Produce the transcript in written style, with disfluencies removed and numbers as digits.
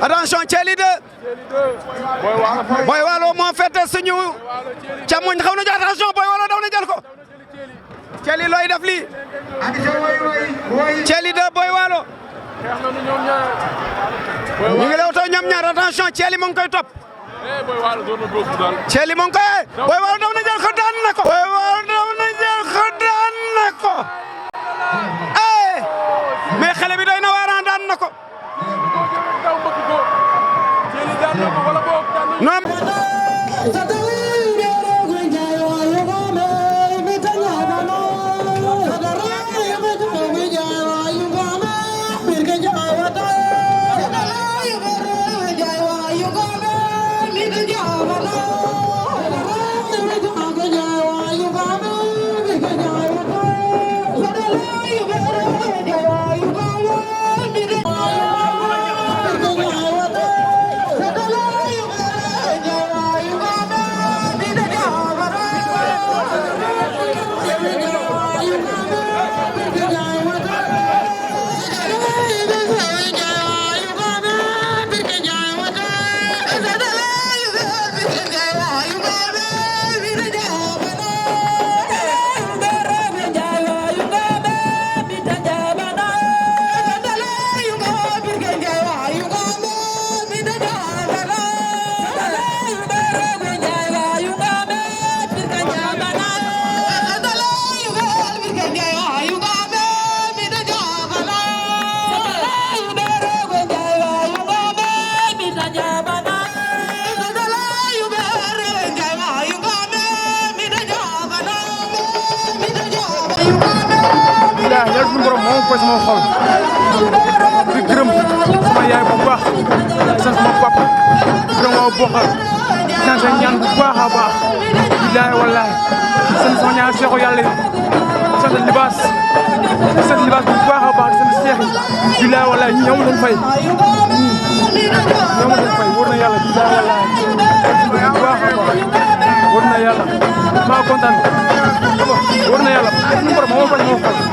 attention Thiely 2 Boy Walo moo fete suñu càmmoñ xaw na jox attention Boy Walo daw na jël ko Thiely looy def lii Thiely 2 Boy Walo ñu ngi lewtoo ñoom ñaar attention Thiely mu ngi koy topp Thiely mu ngi koy Boy Walo daw na jël ko daan na ko Boy Walo daw na jël ko daan na ko mais xale bi doy na waaraan daan na ko non yàlla suñu borom moo ko sama xol di gërëm sama yaay bu baax sant sama papa gërëm waa bokkal sant ñaan bu baax a baax billahi wallahi sant sama ñaan seexu yàlla yi sant libaas bu baax a baax sant seex yi billahi wallahi ñi ñëw leen fay wóor na yàlla billahi wallahi bu baax a baax wóor na yàlla maa kontaan wóor na yàlla suñu borom moo ko